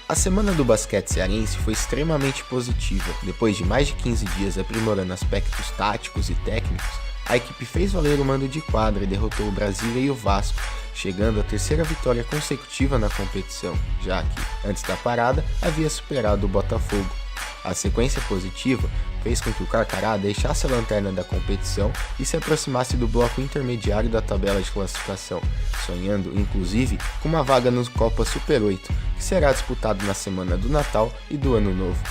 A semana do basquete cearense foi extremamente positiva. Depois de mais de 15 dias aprimorando aspectos táticos e técnicos, a equipe fez valer o mando de quadra e derrotou o Brasília e o Vasco, chegando à terceira vitória consecutiva na competição, já que, antes da parada, havia superado o Botafogo. A sequência positiva fez com que o Carcará deixasse a lanterna da competição e se aproximasse do bloco intermediário da tabela de classificação, sonhando inclusive com uma vaga no Copa Super 8, que será disputado na semana do Natal e do Ano Novo.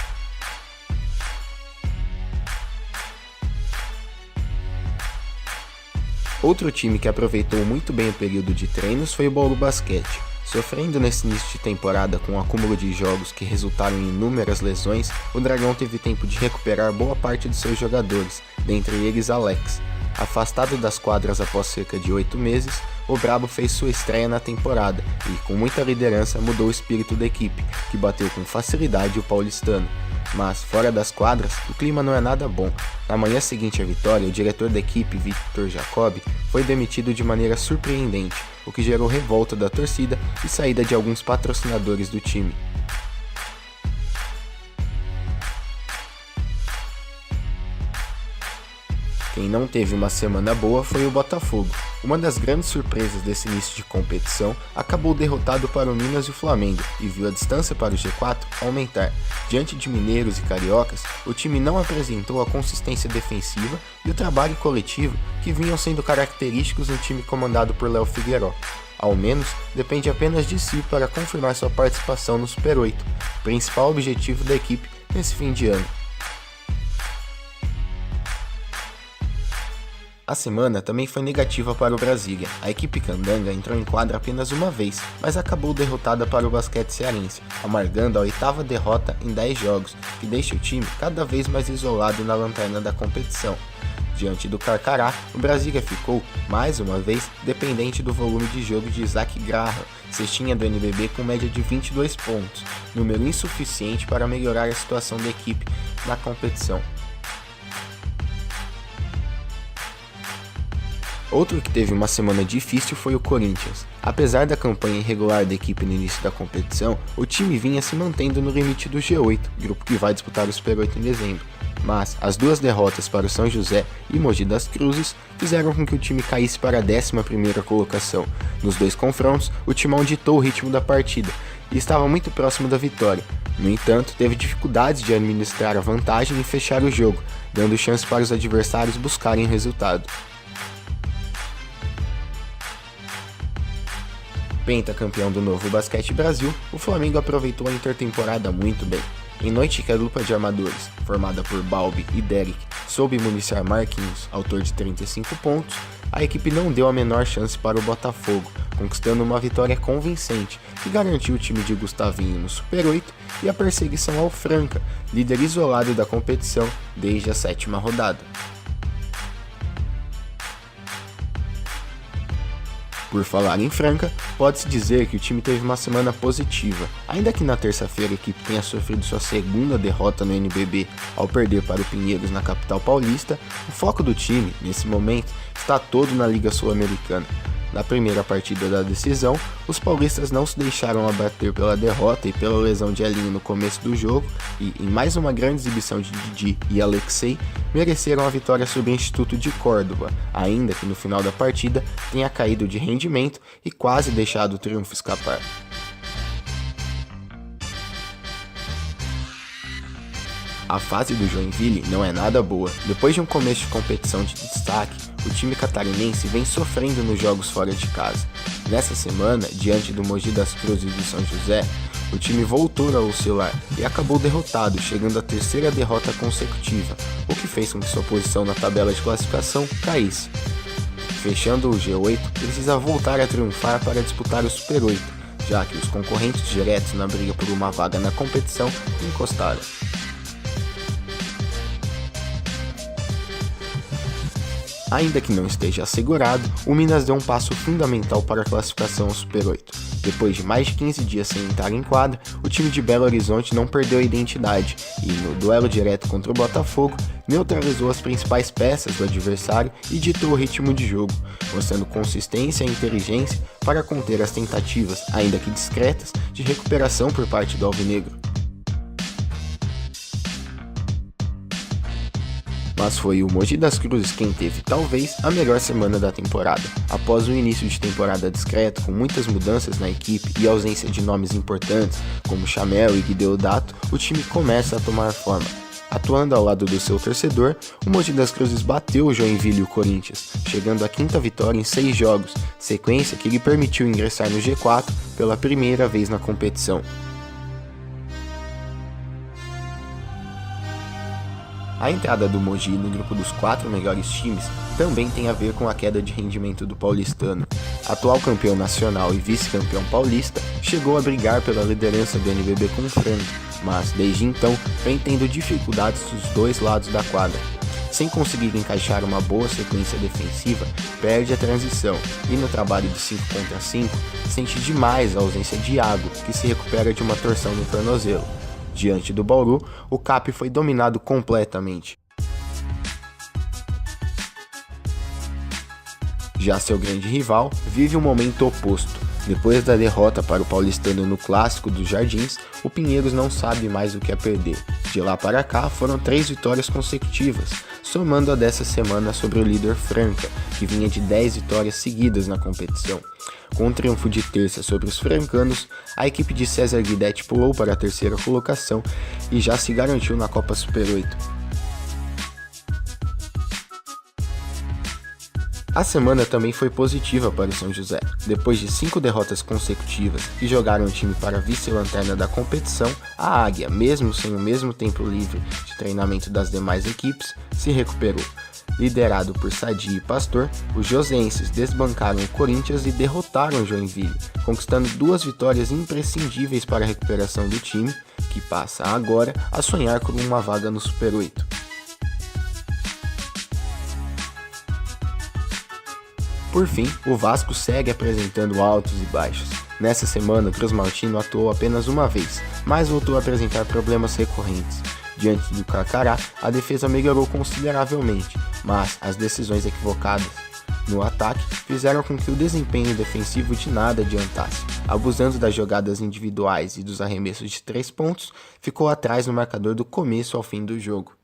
Outro time que aproveitou muito bem o período de treinos foi o Bauru Basquete. Sofrendo nesse início de temporada com o acúmulo de jogos que resultaram em inúmeras lesões, o Dragão teve tempo de recuperar boa parte de seus jogadores, dentre eles Alex. Afastado das quadras após cerca de 8 meses, o Brabo fez sua estreia na temporada e, com muita liderança, mudou o espírito da equipe, que bateu com facilidade o paulistano. Mas, fora das quadras, o clima não é nada bom. Na manhã seguinte à vitória, o diretor da equipe, Victor Jacob, foi demitido de maneira surpreendente, o que gerou revolta da torcida e saída de alguns patrocinadores do time. Quem não teve uma semana boa foi o Botafogo. Uma das grandes surpresas desse início de competição, acabou derrotado para o Minas e o Flamengo e viu a distância para o G4 aumentar. Diante de mineiros e cariocas, o time não apresentou a consistência defensiva e o trabalho coletivo que vinham sendo característicos no time comandado por Léo Figueiró. Ao menos, depende apenas de si para confirmar sua participação no Super 8, principal objetivo da equipe nesse fim de ano. A semana também foi negativa para o Brasília. A equipe candanga entrou em quadra apenas uma vez, mas acabou derrotada para o basquete cearense, amargando a 8ª derrota em 10 jogos, que deixa o time cada vez mais isolado na lanterna da competição. Diante do Carcará, o Brasília ficou, mais uma vez, dependente do volume de jogo de Isaac Graham, cestinha do NBB com média de 22 pontos, número insuficiente para melhorar a situação da equipe na competição. Outro que teve uma semana difícil foi o Corinthians. Apesar da campanha irregular da equipe no início da competição, o time vinha se mantendo no limite do G8, grupo que vai disputar o Super 8 em dezembro. Mas as duas derrotas para o São José e Mogi das Cruzes fizeram com que o time caísse para a 11ª colocação. Nos dois confrontos, o Timão ditou o ritmo da partida e estava muito próximo da vitória. No entanto, teve dificuldades de administrar a vantagem e fechar o jogo, dando chance para os adversários buscarem o resultado. Pentacampeão do Novo Basquete Brasil, o Flamengo aproveitou a intertemporada muito bem. Em noite que a dupla de armadores, formada por Balbi e Derek, soube municiar Marquinhos, autor de 35 pontos, a equipe não deu a menor chance para o Botafogo, conquistando uma vitória convincente, que garantiu o time de Gustavinho no Super 8 e a perseguição ao Franca, líder isolado da competição desde a 7ª rodada. Por falar em Franca, pode-se dizer que o time teve uma semana positiva, ainda que na terça-feira a equipe tenha sofrido sua segunda derrota no NBB ao perder para o Pinheiros na capital paulista. O foco do time, nesse momento, está todo na Liga Sul-Americana. Na primeira partida da decisão, os paulistas não se deixaram abater pela derrota e pela lesão de Elinho no começo do jogo e, em mais uma grande exibição de Didi e Alexei, mereceram a vitória sobre o Instituto de Córdoba, ainda que no final da partida tenha caído de rendimento e quase deixado o triunfo escapar. A fase do Joinville não é nada boa. Depois de um começo de competição de destaque, o time catarinense vem sofrendo nos jogos fora de casa. Nessa semana, diante do Mogi das Cruzes e do São José, o time voltou a oscilar e acabou derrotado, chegando à 3ª derrota consecutiva, o que fez com que sua posição na tabela de classificação caísse. Fechando o G8, precisa voltar a triunfar para disputar o Super 8, já que os concorrentes diretos na briga por uma vaga na competição encostaram. Ainda que não esteja assegurado, o Minas deu um passo fundamental para a classificação ao Super 8. Depois de mais de 15 dias sem entrar em quadra, o time de Belo Horizonte não perdeu a identidade e, no duelo direto contra o Botafogo, neutralizou as principais peças do adversário e ditou o ritmo de jogo, mostrando consistência e inteligência para conter as tentativas, ainda que discretas, de recuperação por parte do alvinegro. Mas foi o Mogi das Cruzes quem teve, talvez, a melhor semana da temporada. Após um início de temporada discreto, com muitas mudanças na equipe e ausência de nomes importantes, como Chamel e Guideodato, o time começa a tomar forma. Atuando ao lado do seu torcedor, o Mogi das Cruzes bateu o Joinville e o Corinthians, chegando à 5ª vitória em 6 jogos, sequência que lhe permitiu ingressar no G4 pela primeira vez na competição. A entrada do Mogi no grupo dos 4 melhores times também tem a ver com a queda de rendimento do paulistano. Atual campeão nacional e vice-campeão paulista, chegou a brigar pela liderança do NBB com o Franca, mas desde então vem tendo dificuldades dos dois lados da quadra. Sem conseguir encaixar uma boa sequência defensiva, perde a transição e no trabalho de 5 contra 5, sente demais a ausência de Iago, que se recupera de uma torção no tornozelo. Diante do Bauru, o CAP foi dominado completamente. Já seu grande rival vive um momento oposto. Depois da derrota para o paulistano no Clássico dos Jardins, o Pinheiros não sabe mais o que é perder. De lá para cá foram 3 vitórias consecutivas, somando a dessa semana sobre o líder Franca, que vinha de 10 vitórias seguidas na competição. Com o triunfo de terça sobre os francanos, a equipe de César Guidetti pulou para a 3ª colocação e já se garantiu na Copa Super 8. A semana também foi positiva para o São José. Depois de 5 derrotas consecutivas e jogaram o time para a vice-lanterna da competição, a Águia, mesmo sem o mesmo tempo livre de treinamento das demais equipes, se recuperou. Liderado por Sadi e Pastor, os josenses desbancaram o Corinthians e derrotaram o Joinville, conquistando 2 vitórias imprescindíveis para a recuperação do time, que passa agora a sonhar com uma vaga no Super 8. Por fim, o Vasco segue apresentando altos e baixos. Nessa semana, o Cruz Maltino atuou apenas uma vez, mas voltou a apresentar problemas recorrentes. Diante do Carcará, a defesa melhorou consideravelmente, mas as decisões equivocadas no ataque fizeram com que o desempenho defensivo de nada adiantasse. Abusando das jogadas individuais e dos arremessos de 3 pontos, ficou atrás no marcador do começo ao fim do jogo.